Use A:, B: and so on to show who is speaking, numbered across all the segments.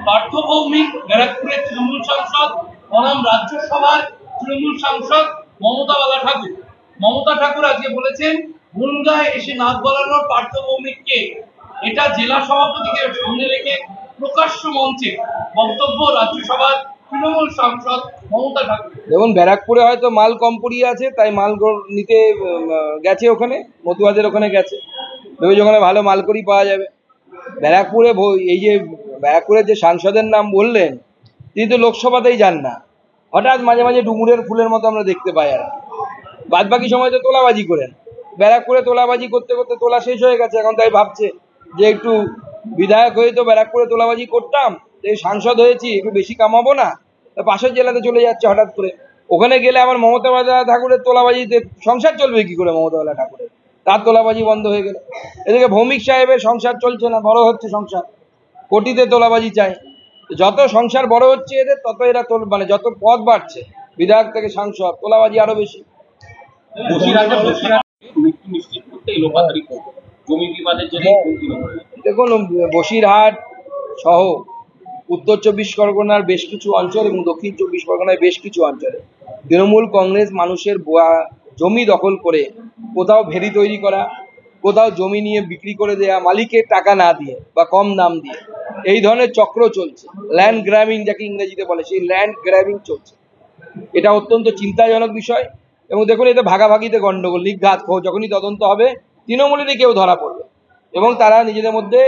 A: পার্থ ভৌমিক ব্যারাকপুরের তৃণমূল সাংসদ, বনাম রাজ্যসভার তৃণমূল সাংসদ মমতা ঠাকুর আজকে বলেছেন বনগাঁয় এসে নাক গলানোর পার্থ ভৌমিককে, এটা জেলা সভাপতিকে সামনে রেখে প্রকাশ্য মঞ্চে বক্তব্য রাজ্যসভার তৃণমূল সাংসদ মমতা ঠাকুর।
B: দেখুন, ব্যারাকপুরে হয়তো মাল কম পড়িয়ে আছে, তাই মাল নিতে গেছে, ওখানে মতুয়াদের ওখানে গেছে, ভেবেছে ওখানে ভালো মালকড়ি পাওয়া যাবে। ব্যারাকপুরে এই যে ব্যারাকপুরের যে সাংসদের নাম বললেন, তিনি তো লোকসভাতেই যান না, হঠাৎ মাঝে মাঝে ডুমুরের ফুলের মতো আমরা দেখতে পাই। আর বাদ বাকি সময় তো তোলাবাজি করেন। ব্যারাকপুরে তোলাবাজি করতে করতে তোলা শেষ হয়ে গেছে, এখন তাই ভাবছে যে একটু বিধায়ক হয়ে তো ব্যারাকপুরে তোলাবাজি করতাম, এই সাংসদ হয়েছি, একটু বেশি কামাবো না, পাশের জেলাতে চলে যাচ্ছে হঠাৎ করে। ওখানে গেলে আমার মমতা ঠাকুরের তোলাবাজিতে সংসার চলবে কি করে? মমতা ঠাকুরের তার তোলাবাজি বন্ধ হয়ে গেল। এদিকে ভৌমিক সাহেবের সংসার চলছে না, বড় হচ্ছে সংসার, কোটিতে তোলাবাজি চায়। যত সংসার বড় হচ্ছে এদের, তত এরা মানে যত পদ বাড়ছে বিধায়ক থেকে সাংসদ, তোলাবাজি আরো বেশি। দেখুন, বসিরহাট সহ উত্তর 24 পরগনার বেশ কিছু অঞ্চল এবং দক্ষিণ 24 পরগনার বেশ কিছু অঞ্চলে তৃণমূল কংগ্রেস মানুষের জমি দখল করে কোথাও ভেরি তৈরি করা, কোথাও জমি নিয়ে বিক্রি করে দেয়া, মালিকের টাকা না দিয়ে বা কম দাম দিয়ে, এই ধরনের চক্র চলছে। ল্যান্ড গ্র্যাবিং যাকে ইংরেজিতে বলে, সেই ল্যান্ড গ্র্যাবিং চলছে। এটা অত্যন্ত চিন্তাজনক বিষয়। এবং দেখুন, এতে ভাগাভাগিতে গন্ডগোল, নিঘাত, যখনই তদন্ত হবে তৃণমূলেরই কেউ ধরা পড়বে এবং তারা নিজেদের মধ্যে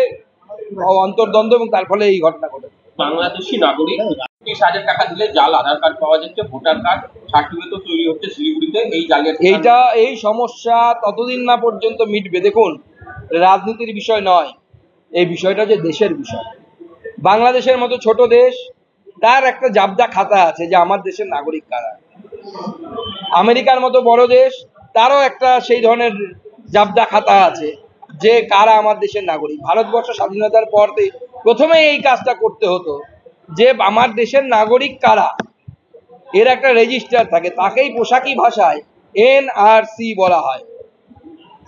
B: অন্তর্দ্বন্দ্ব, এবং তার ফলে এই ঘটনা ঘটে।
C: বাংলাদেশি নাগরিক 30,000 টাকা দিলে জাল আধার কার্ড পাওয়া যাচ্ছে, ভোটার কার্ড সার্টিফিকেট তৈরি হচ্ছে শিলিগুড়িতে।
B: এই সমস্যা ততদিন না পর্যন্ত মিটবে, দেখুন, রাজনীতির বিষয় নয়, এই বিষয়টা যে দেশের বিষয়। বাংলাদেশের মতো ছোট দেশ, তার একটা জাবদা খাতা আছে যে আমার দেশের নাগরিক কারা। আমেরিকার মতো বড় দেশ, তারও একটা সেই ধরনের জাবদা খাতা আছে যে কারা আমার দেশের নাগরিক। ভারতবর্ষ স্বাধীনতার পর প্রথমে এই কাজটা করতে হতো যে আমার দেশের নাগরিক কারা, এর একটা রেজিস্টার থাকে, তাকেই পোশাকি ভাষায় NRC বলা হয়,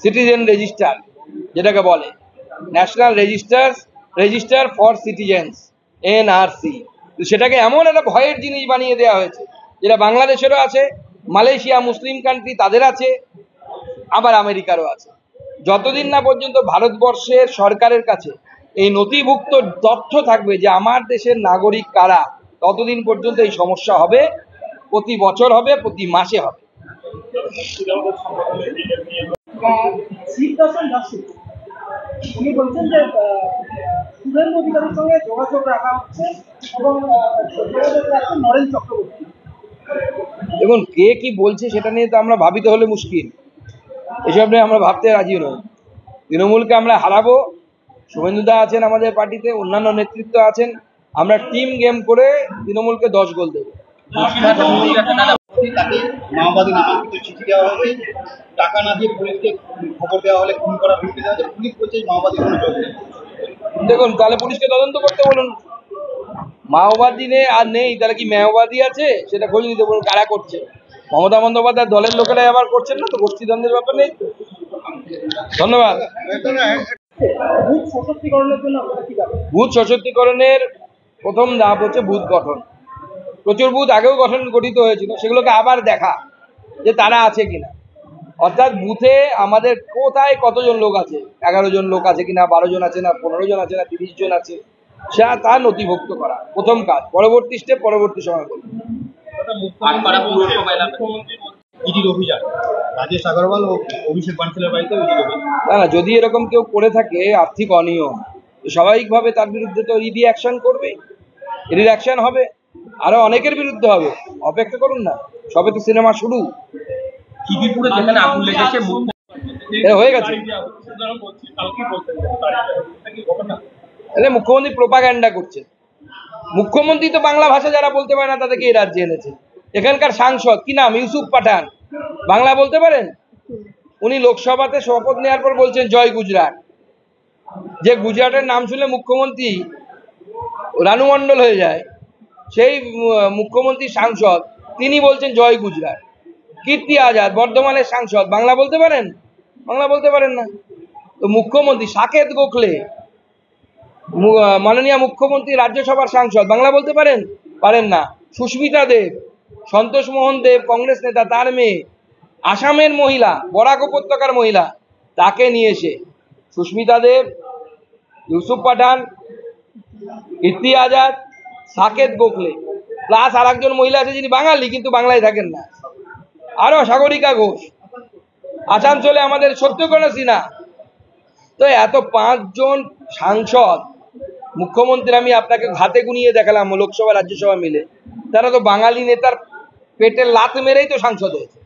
B: সিটিজেন রেজিস্টার যেটাকে বলে, national register for citizens, NRC। সেটাকে এমন একটা ভয়ের জিনিস বানিয়ে দেওয়া হয়েছে, যেটা বাংলাদেশেরও আছে, মালয়েশিয়া মুসলিম কান্ট্রি তাদের আছে, আবার আমেরিকারও আছে। যতদিন না পর্যন্ত ভারতবর্ষের সরকারের কাছে এই নথিভুক্ত তথ্য থাকবে যে আমার দেশের নাগরিক কারা, ততদিন পর্যন্ত এই সমস্যা হবে, প্রতি বছর হবে, প্রতি মাসে হবে।
D: উনি বলছেন যে শুভেন্দু অধিকারীর সঙ্গে যোগাযোগ রাখা হচ্ছে এবং নরেন চক্রবর্তী।
B: দেখুন, কে কি বলছে সেটা নিয়ে তো আমরা ভাবিতে হলে মুশকিল, এসব নিয়ে আমরা ভাবতে রাজি নই। তৃণমূলকে আমরা হারাবো, শুভেন্দুদা আছেন আমাদের পার্টিতে, অন্যান্য নেতৃত্ব আছেন, আমরা টিম গেম করে তৃণমূলকে 10 গোল দেবো।
E: মাওবাদী নামাঙ্কিত চিঠি দেওয়া হয়েছে, টাকা না দিয়ে পুলিশকে খবর দেওয়া হলে খুন করার হুমকি দেওয়া হয়েছে, পুলিশ বলছে মাওবাদী কোনো যোগ নেই।
B: দেখুন, তাহলে পুলিশকে তদন্ত করতে বলুন। মাওবাদী আর নেই, তাহলে কি মাওবাদী আছে সেটা খোঁজ নিতে বলুন, কারা করছে। মমতা বন্দ্যোপাধ্যায় দলের লোকেরা আবার করছেন না তো, গোষ্ঠীদ্বন্দ্বের ব্যাপার নেই। ধন্যবাদ। বুথ সশক্তিকরণের প্রথম ধাপ হচ্ছে বুথ গঠন। প্রচুর বুথ আগেও গঠিত হয়েছিল, সেগুলোকে আবার দেখা যে তারা আছে কিনা, অর্থাৎ বুথে আমাদের কোথায় কতজন লোক আছে, 11 জন লোক আছে কিনা, 12 জন আছে না, 15 জন আছে না, 30 জন আছে, সেটা তা নথিভুক্ত করা প্রথম কাজ। পরবর্তী স্টেপ পরবর্তী সময় করব। না, যদি এরকম কেউ করে থাকে আর্থিক অনিয়ম, স্বাভাবিকভাবে তার বিরুদ্ধে তো ইডি অ্যাকশন করবে, ইডি অ্যাকশন হবে, আরো অনেকের বিরুদ্ধে হবে। অপেক্ষা করুন না, সবে তো সিনেমা শুরু। হয়ে গেছে, মুখ্যমন্ত্রী প্রোপাগ্যান্ডা করছে। মুখ্যমন্ত্রী তো বাংলা ভাষা যারা বলতে পারে না তাদেরকে এই রাজ্যে এনেছে। এখানকার সাংসদ কি নাম, ইউসুফ পাঠান, বাংলা বলতে পারেন? উনি লোকসভাতে শপথ নেওয়ার পর বলছেন জয় গুজরাট। যে গুজরাটের নাম শুনলে মুখ্যমন্ত্রী রানু মণ্ডল হয়ে যায়, সেই মুখ্যমন্ত্রী সাংসদ তিনি বলছেন জয় গুজরাট। কীর্তি আজাদ বর্ধমানের সাংসদ, বাংলা বলতে পারেন? বাংলা বলতে পারেন না। তো মুখ্যমন্ত্রী সাকেত গোখলে মাননীয় মুখ্যমন্ত্রী রাজ্যসভার সাংসদ বাংলা বলতে পারেন? পারেন না। সুস্মিতা দেব, সন্তোষ মোহন দেব কংগ্রেস নেতা, তার মেয়ে, আসামের মহিলা, বরাক উপত্যকার মহিলা, তাকে নিয়ে এসে সুস্মিতা দেব, ইউসুফ পাঠান, কীর্তি আজাদ, সাকেত গোখলে, প্লাস আর একজন মহিলা আছে যিনি বাঙালি কিন্তু বাংলায় থাকেন না, আরো সাগরিকা ঘোষ, আসানসোলে আমাদের সত্যকর্ণ সিনহা। তো এত 5 জন সাংসদ, মুখ্যমন্ত্রী আমি আপনাকে হাতে গুনিয়ে দেখালাম লোকসভা রাজ্যসভা মিলে, তারা তো বাঙালি নেতার পেটে লাত মেরেই তো সাংসদ হয়েছে।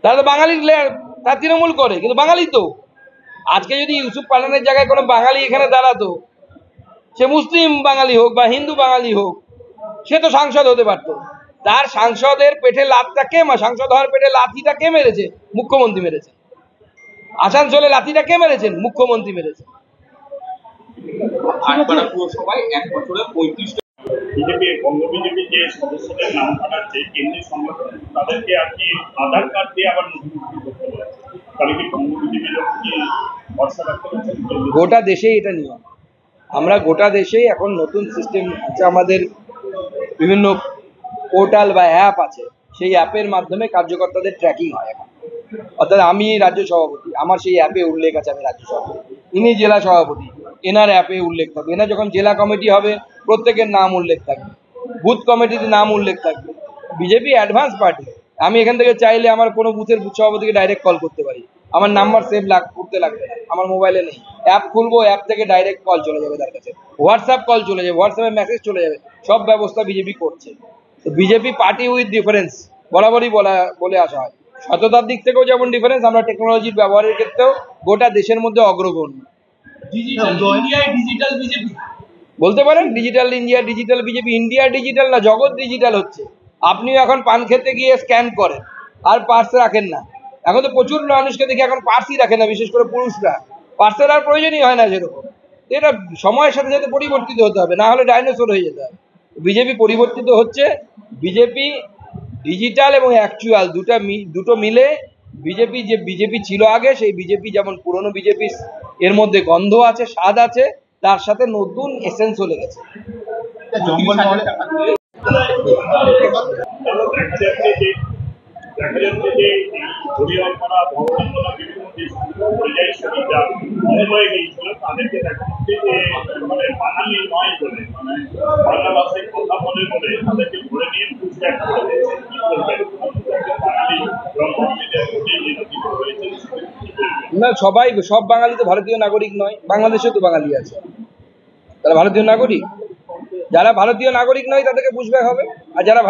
B: তারা তো বাঙালি, তার তৃণমূল করে কিন্তু বাঙালি তো। আজকে যদি ইউসুফ পাঠানের জায়গায় কোনো বাঙালি এখানে দাঁড়াতো, সে মুসলিম বাঙালি হোক বা হিন্দু বাঙালি হোক, সে তো সাংসদ হতে পারতো। তার সাংসদের পেটে লাতটা কে, সাংসদ হওয়ার পেটে লাথিটা কে মেরেছে? মুখ্যমন্ত্রী মেরেছে। আসানসোলে লাথিটা কে মেরেছেন? মুখ্যমন্ত্রী মেরেছে।
C: আটপাড়া পুরসভায় 1 বছরে 35
F: বিজেপি বঙ্গ বিজেপি যে সদস্যদের নাম কাটাচ্ছে কেন্দ্রীয় সংগঠন, তাদেরকে আর কি আধার কার্ড দিয়ে আবার নথিভুক্ত করতে হবে। তাহলে কি বঙ্গ বিজেপির কি ভরসা রাখতে পারছেন?
B: গোটা দেশেই এটা নিয়ম। আমরা গোটা দেশেই এখন নতুন সিস্টেম আছে, আমাদের বিভিন্ন পোর্টাল বা অ্যাপ আছে, সেই অ্যাপের মাধ্যমে কার্যকর্তাদের ট্র্যাকিং হয় এখন। অর্থাৎ আমি রাজ্য সভাপতি, আমার সেই অ্যাপে উল্লেখ আছে আমি রাজ্য সভাপতি, ইনি জেলা সভাপতি, এনার অ্যাপে উল্লেখ থাকবে, এনার যখন জেলা কমিটি হবে প্রত্যেকের নাম উল্লেখ থাকবে, বুথ কমিটির নাম উল্লেখ থাকবে। বিজেপি অ্যাডভান্স পার্টি, আমি এখান থেকে চাইলে আমার কোনো বুথের বুথ সভাপতিকে ডাইরেক্ট কল করতে পারি, আমার নাম্বার সেভ করতে লাগবে না, আমার মোবাইলে নেই। অ্যাপ খুলবো, অ্যাপ থেকে ডাইরেক্ট কল চলে যাবে তার কাছে, হোয়াটসঅ্যাপ কল চলে যাবে, হোয়াটসঅ্যাপে মেসেজ চলে যাবে, সব ব্যবস্থা বিজেপি করছে। তো বিজেপি পার্টি উইথ ডিফারেন্স বরাবরই বলে আসা হয়। সততার দিক থেকেও যেমন ডিফারেন্স, আমরা টেকনোলজির ব্যবহারের ক্ষেত্রেও গোটা দেশের মধ্যে অগ্রগণ্য।
A: ডিজিটাল ইন্ডিয়ায় ডিজিটাল বিজেপি
B: বলতে পারেন digital India, digital BJP. India digital না, জগৎ ডিজিটাল হচ্ছে। আপনিও এখন পান খেতে গিয়ে স্ক্যান করেন, আর পার্স রাখেন না। এখন তো প্রচুর মানুষকে দেখি এখন পার্সই রাখে না, বিশেষ করে পুরুষরা। পার্সের আর প্রয়োজনই হয় না সেরকম। এটা সময়ের সাথে সাথে পরিবর্তিত হতে হবে, না হলে ডাইনোসর হয়ে যেতে হবে। বিজেপি পরিবর্তিত হচ্ছে। বিজেপি ডিজিটাল এবং অ্যাকচুয়াল দুটো মিলে বিজেপি ছিল আগে, সেই বিজেপি যেমন পুরনো বিজেপি, এর মধ্যে গন্ধ আছে, স্বাদ আছে, তার সাথে নতুন এসেন্স চলে গেছে।
E: জঙ্গল মহলে
F: দেখা যাচ্ছে যে হরিয়ালপাড়া ভগবানগোলা বিভিন্ন পরিযায়ী শ্রমিকরা মুম্বাই গিয়েছিল, তাদেরকে দেখা যাচ্ছে যে মানে বাঙালি নয় বলে, মানে বাংলা ভাষায় কথা বলে বলে তাদেরকে ধরে নিয়ে পুষব্যাক করে দিয়েছে। কি করবেন বাঙালি
B: না, সব বাঙালি তো ভারতীয় নাগরিক নয়। বাংলাদেশেও তো বাঙালি আছে, তারা ভারতীয় নাগরিক। যারা ভারতীয় নাগরিক নয় তাদেরকে পুষব্যাক হবে, আর যারা